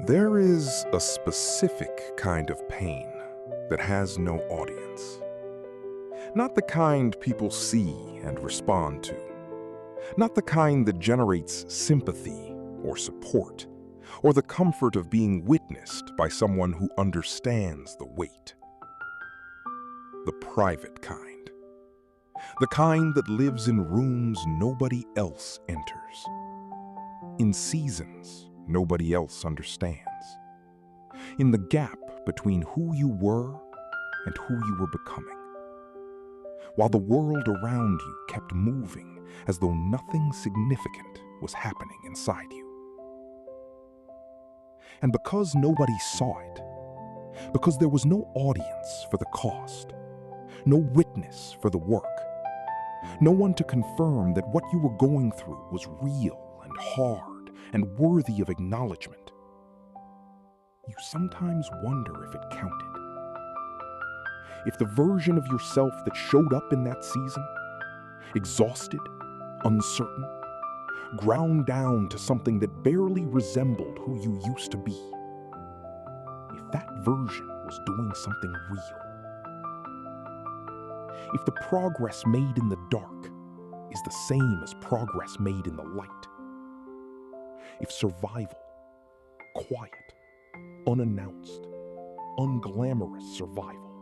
There is a specific kind of pain that has no audience. Not the kind people see and respond to. Not the kind that generates sympathy or support, or the comfort of being witnessed by someone who understands the weight. The private kind. The kind that lives in rooms nobody else enters. In seasons nobody else understands. In the gap between who you were and who you were becoming. While the world around you kept moving as though nothing significant was happening inside you. And because nobody saw it, because there was no audience for the cost, no witness for the work, no one to confirm that what you were going through was real and hard and worthy of acknowledgement, you sometimes wonder if it counted. If the version of yourself that showed up in that season, exhausted, uncertain, ground down to something that barely resembled who you used to be, if that version was doing something real, if the progress made in the dark is the same as progress made in the light, if survival, quiet, unannounced, unglamorous survival,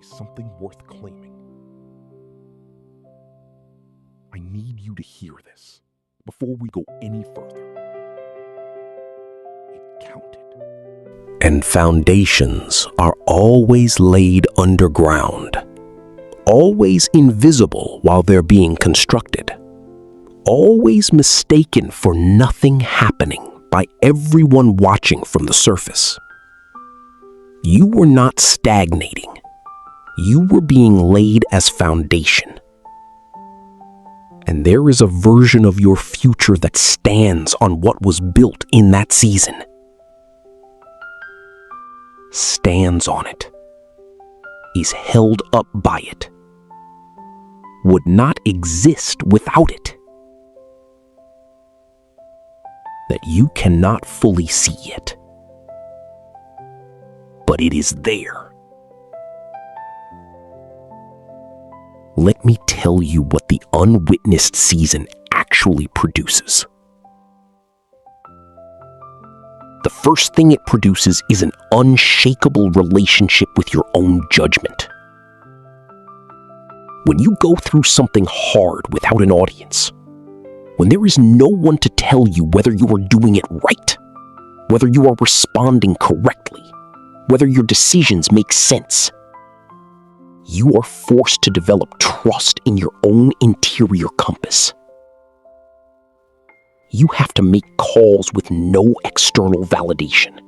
is something worth claiming. I need you to hear this before we go any further. It counted. And foundations are always laid underground, always invisible while they're being constructed, always mistaken for nothing happening by everyone watching from the surface. You were not stagnating. You were being laid as foundation. And there is a version of your future that stands on what was built in that season. Stands on it. Is held up by it. Would not exist without it. That you cannot fully see yet. But it is there. Let me tell you what the unwitnessed season actually produces. The first thing it produces is an unshakable relationship with your own judgment. When you go through something hard without an audience, when there is no one to tell you whether you are doing it right, whether you are responding correctly, whether your decisions make sense, you are forced to develop trust in your own interior compass. You have to make calls with no external validation.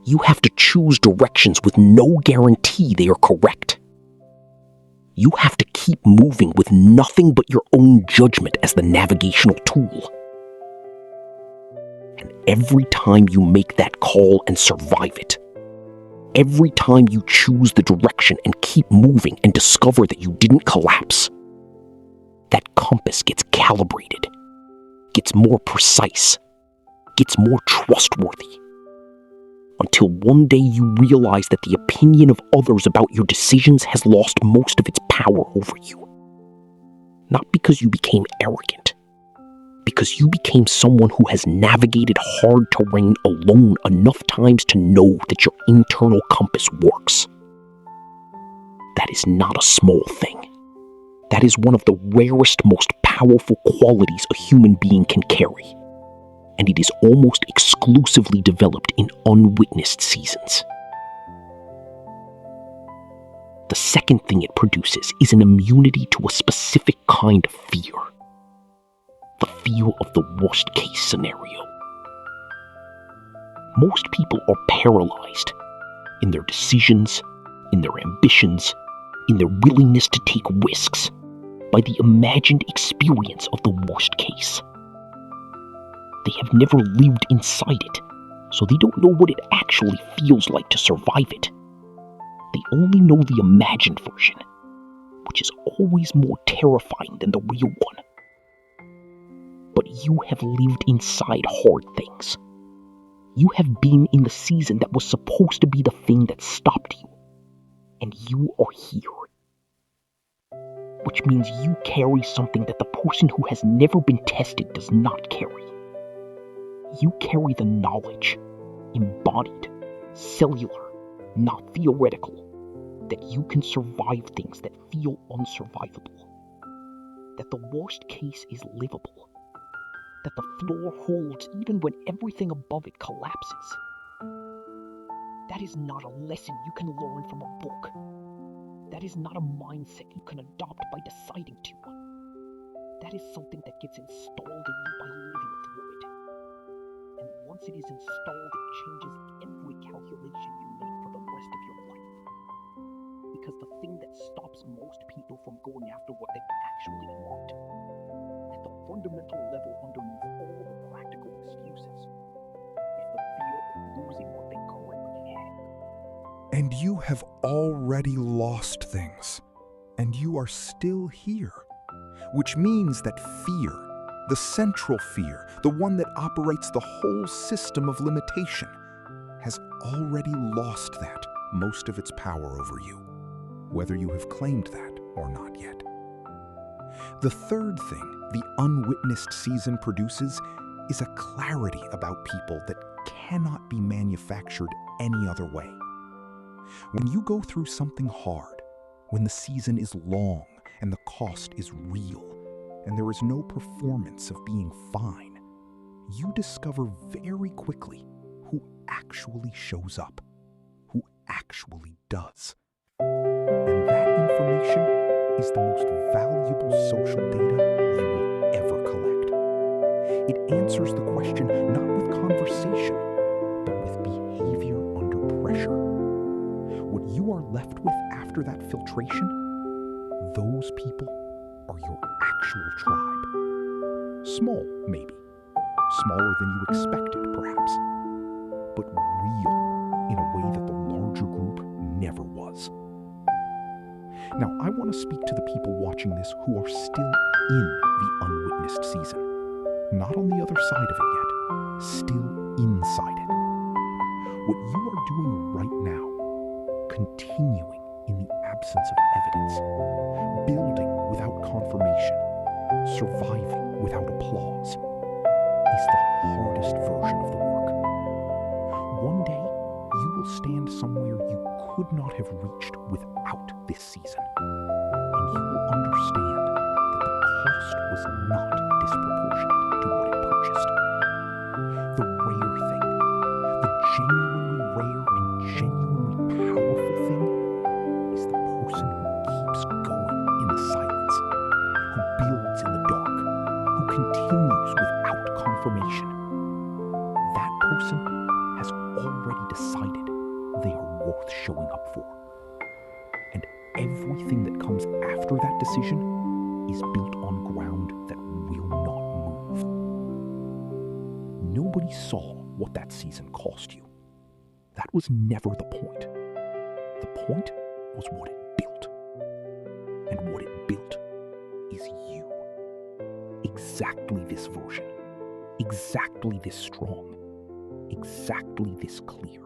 You have to choose directions with no guarantee they are correct. You have to keep moving with nothing but your own judgment as the navigational tool. And every time you make that call and survive it, every time you choose the direction and keep moving and discover that you didn't collapse, that compass gets calibrated, gets more precise, gets more trustworthy. Until one day you realize that the opinion of others about your decisions has lost most of its power over you. Not because you became arrogant, because you became someone who has navigated hard terrain alone enough times to know that your internal compass works. That is not a small thing. That is one of the rarest, most powerful qualities a human being can carry. And it is almost exclusively developed in unwitnessed seasons. The second thing it produces is an immunity to a specific kind of fear. The fear of the worst-case scenario. Most people are paralyzed in their decisions, in their ambitions, in their willingness to take risks by the imagined experience of the worst case. They have never lived inside it, so they don't know what it actually feels like to survive it. They only know the imagined version, which is always more terrifying than the real one. But you have lived inside hard things. You have been in the season that was supposed to be the thing that stopped you. And you are here. Which means you carry something that the person who has never been tested does not carry. You carry the knowledge, embodied, cellular, not theoretical, that you can survive things that feel unsurvivable. That the worst case is livable. That the floor holds even when everything above it collapses. That is not a lesson you can learn from a book. That is not a mindset you can adopt by deciding to. That is something that gets installed in you by living through it. And once it is installed, it changes every calculation you make for the rest of your life. Because the thing that stops most people from going after what they actually want, at the fundamental level underneath all the practical excuses, is the fear of losing what they currently have. And you have already lost things, and you are still here, which means that fear, the central fear, the one that operates the whole system of limitation, has already lost that most of its power over you, whether you have claimed that or not yet. The third thing the unwitnessed season produces is a clarity about people that cannot be manufactured any other way. When you go through something hard, when the season is long and the cost is real, and there is no performance of being fine, you discover very quickly who actually shows up, who actually does. And that information is the most valuable social data you will ever collect. It answers the question not with conversation, but with behavior under pressure. What you are left with after that filtration, those people are your actual tribe. Small, maybe. Smaller than you expected, perhaps. But real in a way that the larger group never was. Now, I want to speak to the people watching this who are still in the unwitnessed season. Not on the other side of it yet, still inside it. What you are doing right now, continuing in the absence of evidence, building without confirmation, surviving without applause, is the hardest version of the work. One day, you will stand somewhere you could not have reached without this season, and you will understand that the cost was not disproportionate to what it purchased. The rare thing, the genuinely rare and genuinely powerful thing, is the person who keeps going in the silence, who builds in the dark, who continues without confirmation. That person has already decided they are worth showing up for. And everything that comes after that decision is built on ground that will not move. Nobody saw what that season cost you. That was never the point. The point was what it built. And what it built is you. Exactly this version. Exactly this strong. Exactly this clear.